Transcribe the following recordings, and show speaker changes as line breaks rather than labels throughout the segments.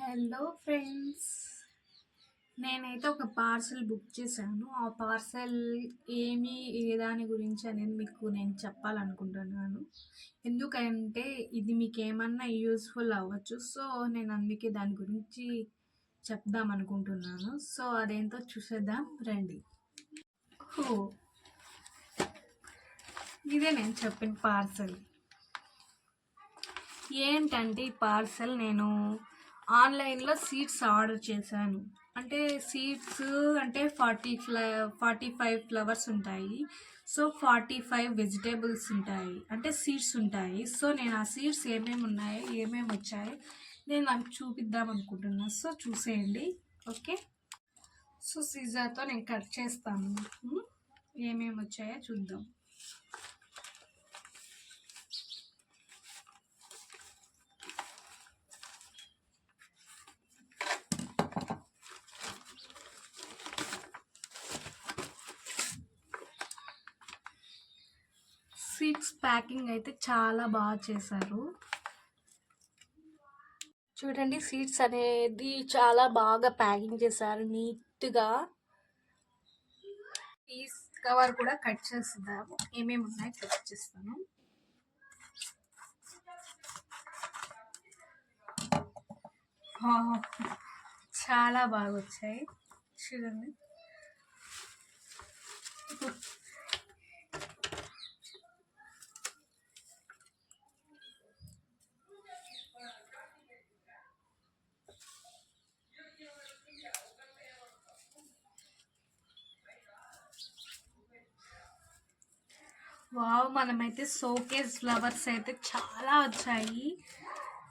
Hello friends, నేనైతే ఒక parcel book చేశాను. ఆ పార్సల్ ఏ దాని గురించి అనేది మీకు నేను చెప్పాలనుకుంటున్నాను. ఎందుకంటే ఇది మీకు ఏమన్నా యూస్ఫుల్ అవ్వచ్చు. సో నేను అందుకే దాని గురించి చెప్దాం అనుకుంటున్నాను. సో అదేంటో చూసేద్దాం రండి. ఓ, ఇదే నేను చెప్పిన పార్సల్. ఏంటంటే ఈ పార్సల్ నేను ఆన్లైన్లో సీడ్స్ ఆర్డర్ చేశాను. అంటే సీడ్స్ అంటే 45 ఫ్లవర్స్ ఉంటాయి. సో 45 వెజిటేబుల్స్ ఉంటాయి, అంటే సీడ్స్ ఉంటాయి. సో నేను ఆ సీడ్స్ ఏమేమి ఉన్నాయో ఏమేమి వచ్చాయో నేను నాకు చూపిద్దాం అనుకుంటున్నాను. సో చూసేయండి. ఓకే, సో సీజర్తో నేను కట్ చేస్తాను. ఏమేమి వచ్చాయో చూద్దాం. సీడ్స్ ప్యాకింగ్ అయితే చాలా బాగా చేశారు. చూడండి, సీడ్స్ అనేది చాలా బాగా ప్యాకింగ్ చేశారు నీట్గా. ఈ కవర్ కూడా కట్ చేస్తున్నాము. ఏమేమి ఉన్నాయి కట్ చేస్తాను. చాలా బాగా వచ్చాయి చూడండి. వావ్, మనమైతే షోకేస్ ఫ్లవర్స్ అయితే చాలా వచ్చాయి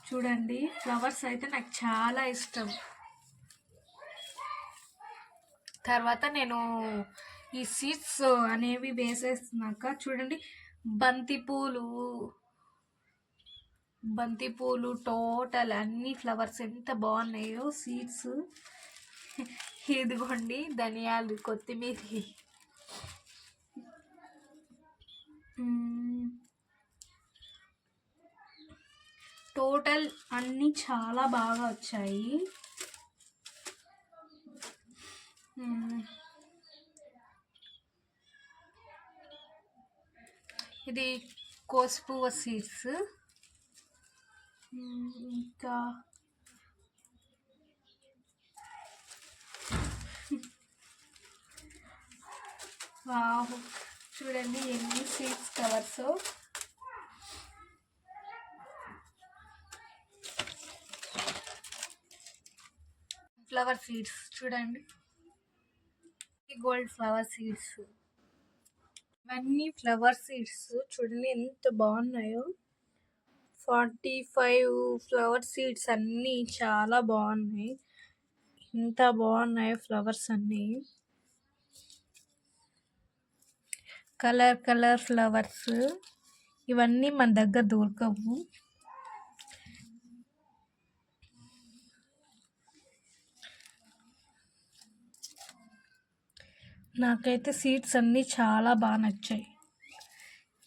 చూడండి. ఫ్లవర్స్ అయితే నాకు చాలా ఇష్టం. తర్వాత నేను ఈ సీడ్స్ అనేవి వేసేస్తున్నాక చూడండి, బంతిపూలు టోటల్ అన్ని ఫ్లవర్స్ ఎంత బాగున్నాయో సీడ్స్. ఇదిగోండి ధనియాలు, కొత్తిమీర, టోటల్ అన్నీ చాలా బాగా వచ్చాయి. ఇది కోసిపువ్వ సీడ్స్. ఇంకా వావ్, చూడండి ఎన్ని సీడ్స్ కవర్స్. ఫ్లవర్ సీడ్స్ చూడండి, గోల్డ్ ఫ్లవర్ సీడ్స్. ఇవన్నీ ఫ్లవర్ సీడ్స్ చూడండి ఎంత బాగున్నాయో. 45 ఫ్లవర్ సీడ్స్ అన్నీ చాలా బాగున్నాయి. ఎంత బాగున్నాయో ఫ్లవర్స్ అన్నీ. Colour flowers. ఇవన్నీ మన దగ్గర దొరకవు. నాకైతే సీడ్స్ అన్నీ చాలా బాగా నచ్చాయి.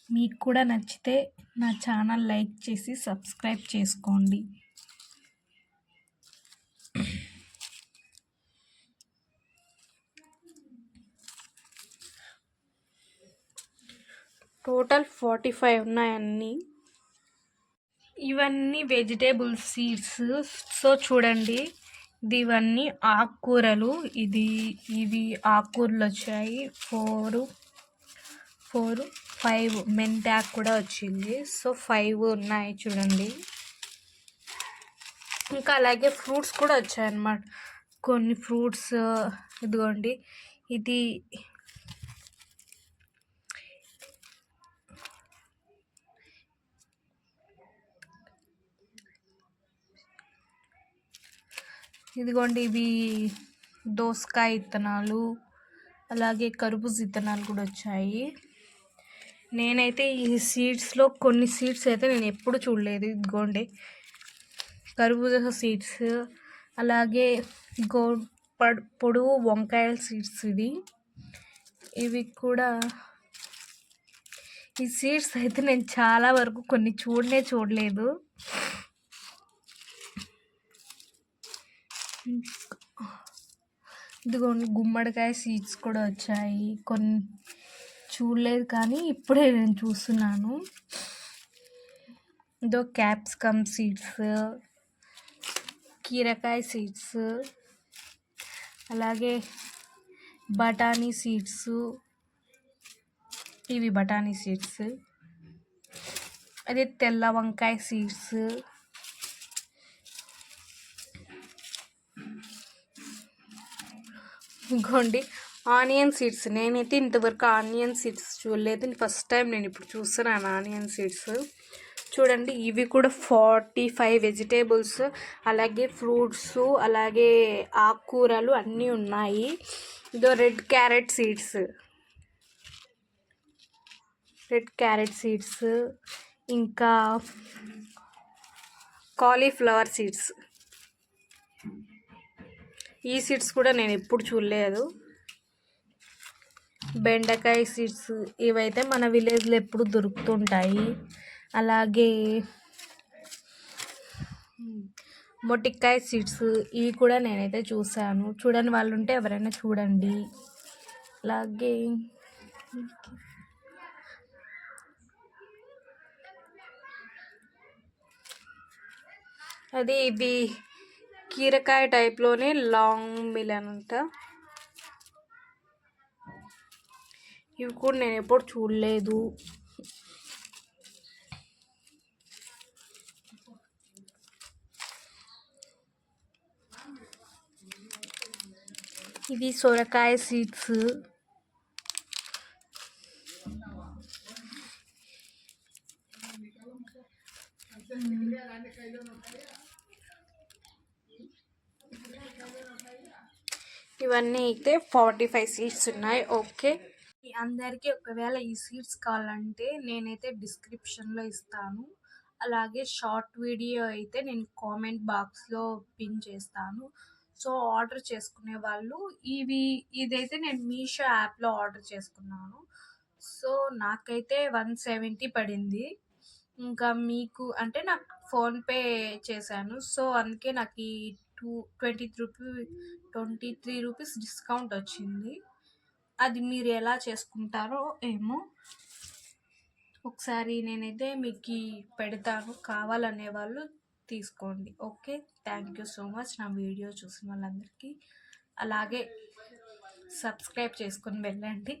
మీకు కూడా నచ్చితే నా ఛానల్ లైక్ చేసి సబ్స్క్రైబ్ చేసుకోండి. టోటల్ 45 ఉన్నాయి. ఇవన్నీ వెజిటేబుల్ సీడ్స్. సో చూడండి, ఇవన్నీ ఆకుకూరలు. ఇవి ఆకుకూరలు వచ్చాయి. 5 మెంతాకు కూడా వచ్చింది. సో 5 ఉన్నాయి చూడండి. ఇంకా అలాగే ఫ్రూట్స్ కూడా వచ్చాయన్నమాట. కొన్ని ఫ్రూట్స్ ఇదిగోండి. ఇవి దోసకాయ విత్తనాలు, అలాగే కర్బూజా విత్తనాలు కూడా వచ్చాయి. నేనైతే ఈ సీడ్స్లో కొన్ని సీడ్స్ అయితే నేను ఎప్పుడు చూడలేదు. ఇదిగోండి కర్బూజా సీడ్స్, అలాగే పొడుగు వంకాయల సీడ్స్. ఇవి కూడా ఈ సీడ్స్ అయితే నేను చాలా వరకు కొన్ని చూడలేదు. ఇదిగోండి గుమ్మడికాయ సీడ్స్ కూడా వచ్చాయి. కొన్ని చూడలేదు కానీ ఇప్పుడే నేను చూస్తున్నాను. ఇదో క్యాప్సికమ్ సీడ్స్, కీరకాయ సీడ్స్, అలాగే బఠానీ సీడ్స్. ఇవి బఠానీ సీడ్స్. అదే తెల్ల వంకాయ సీడ్స్. ఇంకోండి ఆనియన్ సీడ్స్. నేనైతే ఇంతవరకు ఆనియన్ సీడ్స్ చూడలేదు. ఫస్ట్ టైం నేను ఇప్పుడు చూస్తున్నాను ఆనియన్ సీడ్స్. చూడండి ఇవి కూడా 45 వెజిటేబుల్స్, అలాగే ఫ్రూట్స్, అలాగే ఆకుకూరలు అన్నీ ఉన్నాయి. ఇదో రెడ్ క్యారెట్ సీడ్స్, ఇంకా కాలీఫ్లవర్ సీడ్స్. ఈ సీడ్స్ కూడా నేను ఎప్పుడు చూడలేదు. బెండకాయ సీడ్స్, ఇవైతే మన విలేజ్లో ఎప్పుడు దొరుకుతుంటాయి. అలాగే మొటిక్కాయ సీడ్స్, ఇవి కూడా నేనైతే చూసాను. చూడని వాళ్ళు ఉంటే ఎవరైనా చూడండి. అలాగే అది ఇవి కీరకాయ టైప్లోనే లాంగ్ మిలన్ అంట. ఇవి కూడా నేను ఎప్పుడు చూడలేదు. ఇవి సొరకాయ సీడ్స్. ఇవన్నీ అయితే 45 సీడ్స్ ఉన్నాయి. ఓకే, అందరికీ ఒకవేళ ఈ సీడ్స్ కావాలంటే నేనైతే డిస్క్రిప్షన్లో ఇస్తాను. అలాగే షార్ట్ వీడియో అయితే నేను కామెంట్ బాక్స్లో పిన్ చేస్తాను. సో ఆర్డర్ చేసుకునే వాళ్ళు ఇదైతే నేను మీషో యాప్లో ఆర్డర్ చేసుకున్నాను. సో నాకైతే 170 పడింది. ఇంకా మీకు అంటే నాకు ఫోన్పే చేశాను. సో అందుకే నాకు ఈ 23 రూపీస్ డిస్కౌంట్ వచ్చింది. అది మీరు ఎలా చేసుకుంటారో ఏమో ఒకసారి నేనైతే మీకు పెడతాను. కావాలనే వాళ్ళు తీసుకోండి. Okay, thank you so much నా వీడియో చూసిన వాళ్ళందరికీ. అలాగే సబ్స్క్రైబ్ చేసుకొని వెళ్ళండి.